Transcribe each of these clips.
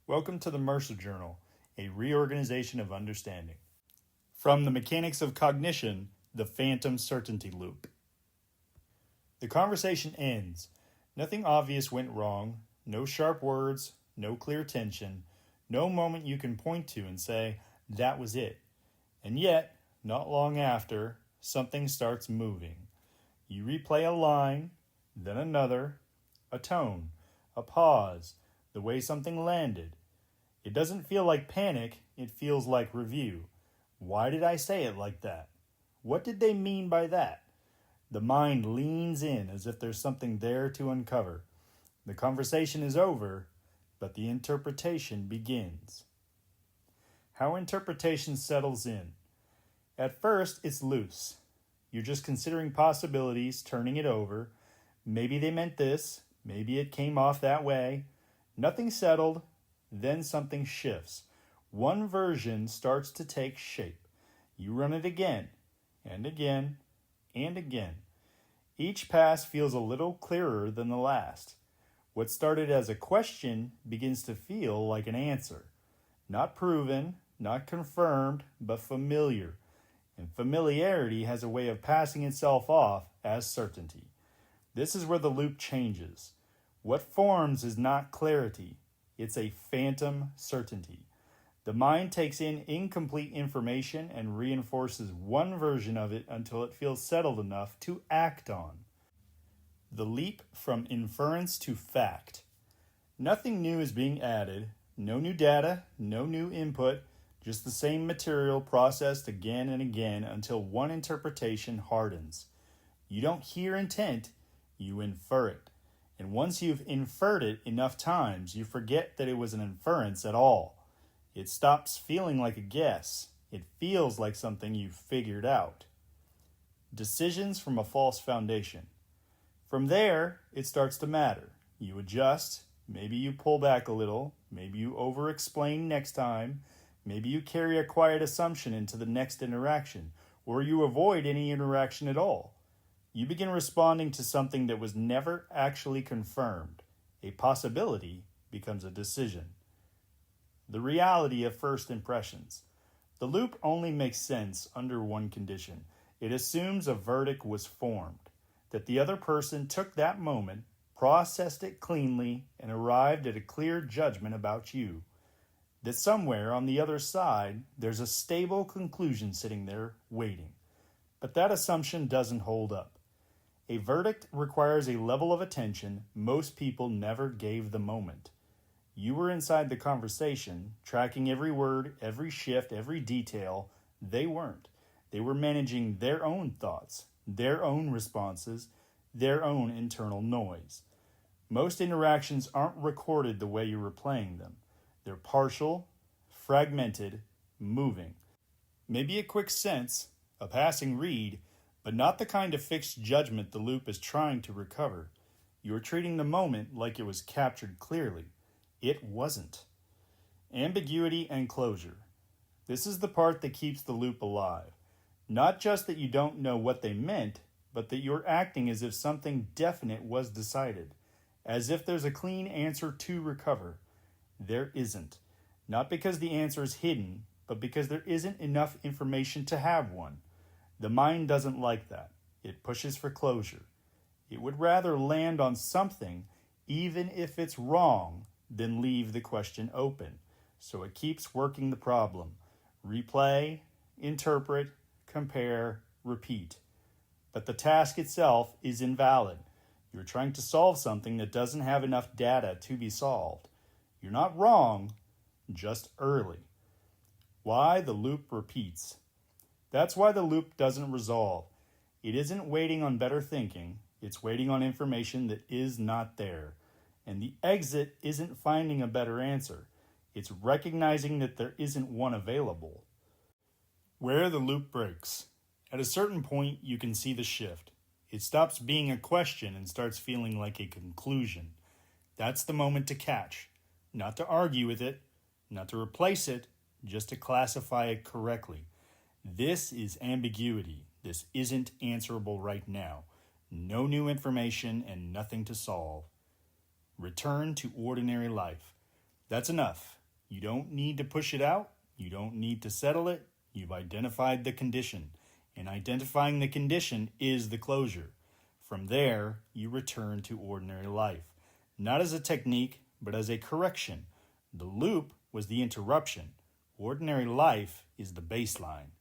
Welcome to the Mercer Journal, a reorganization of understanding. From the Mechanics of Cognition, the Phantom Certainty Loop. The conversation ends. Nothing obvious went wrong, no sharp words, no clear tension, no moment you can point to and say, that was it. And yet, not long after, something starts moving. You replay a line, then another, a tone, a pause, the way something landed. It doesn't feel like panic, it feels like review. Why did I say it like that? What did they mean by that? The mind leans in as if there's something there to uncover. The conversation is over, but the interpretation begins. How interpretation settles in. At first, it's loose. You're just considering possibilities, turning it over. Maybe they meant this, maybe it came off that way. Nothing settled, then something shifts. One version starts to take shape. You run it again, and again, and again. Each pass feels a little clearer than the last. What started as a question begins to feel like an answer. Not proven, not confirmed, but familiar. And familiarity has a way of passing itself off as certainty. This is where the loop changes. What forms is not clarity. It's a phantom certainty. The mind takes in incomplete information and reinforces one version of it until it feels settled enough to act on. The leap from inference to fact. Nothing new is being added, no new data, no new input, just the same material processed again and again until one interpretation hardens. You don't hear intent, you infer it. And once you've inferred it enough times, you forget that it was an inference at all. It stops feeling like a guess. It feels like something you've figured out. Decisions from a false foundation. From there, it starts to matter. You adjust, maybe you pull back a little, maybe you over-explain next time, maybe you carry a quiet assumption into the next interaction, or you avoid any interaction at all. You begin responding to something that was never actually confirmed. A possibility becomes a decision. The reality of first impressions. The loop only makes sense under one condition. It assumes a verdict was formed, that the other person took that moment, processed it cleanly, and arrived at a clear judgment about you. That somewhere on the other side, there's a stable conclusion sitting there waiting. But that assumption doesn't hold up. A verdict requires a level of attention most people never gave the moment. You were inside the conversation, tracking every word, every shift, every detail. They weren't. They were managing their own thoughts, their own responses, their own internal noise. Most interactions aren't recorded the way you were playing them. They're partial, fragmented, moving. Maybe a quick sense, a passing read, but not the kind of fixed judgment the loop is trying to recover. You are treating the moment like it was captured clearly. It wasn't. Ambiguity and closure. This is the part that keeps the loop alive. Not just that you don't know what they meant, but that you're acting as if something definite was decided, as if there's a clean answer to recover. There isn't. Not because the answer is hidden, but because there isn't enough information to have one. The mind doesn't like that. It pushes for closure. It would rather land on something, even if it's wrong, than leave the question open. So it keeps working the problem. Replay, interpret, compare, repeat. But the task itself is invalid. You're trying to solve something that doesn't have enough data to be solved. You're not wrong, just early. Why the loop repeats. That's why the loop doesn't resolve. It isn't waiting on better thinking. It's waiting on information that is not there. And the exit isn't finding a better answer. It's recognizing that there isn't one available. Where the loop breaks. At a certain point, you can see the shift. It stops being a question and starts feeling like a conclusion. That's the moment to catch. Not to argue with it, not to replace it, just to classify it correctly. This is ambiguity. This isn't answerable right now. No new information and nothing to solve. Return to ordinary life. That's enough. You don't need to push it out. You don't need to settle it. You've identified the condition, and identifying the condition is the closure. From there, you return to ordinary life, not as a technique, but as a correction. The loop was the interruption. Ordinary life is the baseline.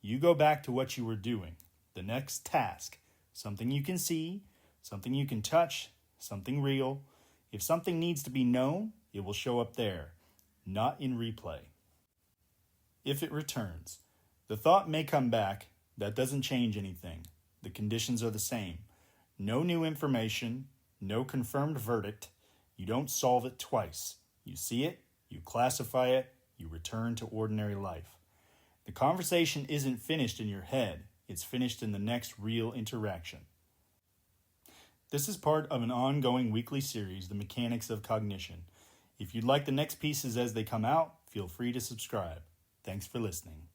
You go back to what you were doing, the next task, something you can see, something you can touch, something real. If something needs to be known, it will show up there, not in replay. If it returns, the thought may come back. That doesn't change anything. The conditions are the same. No new information, no confirmed verdict. You don't solve it twice. You see it, you classify it, you return to ordinary life. The conversation isn't finished in your head. It's finished in the next real interaction. This is part of an ongoing weekly series, The Mechanics of Cognition. If you'd like the next pieces as they come out, feel free to subscribe. Thanks for listening.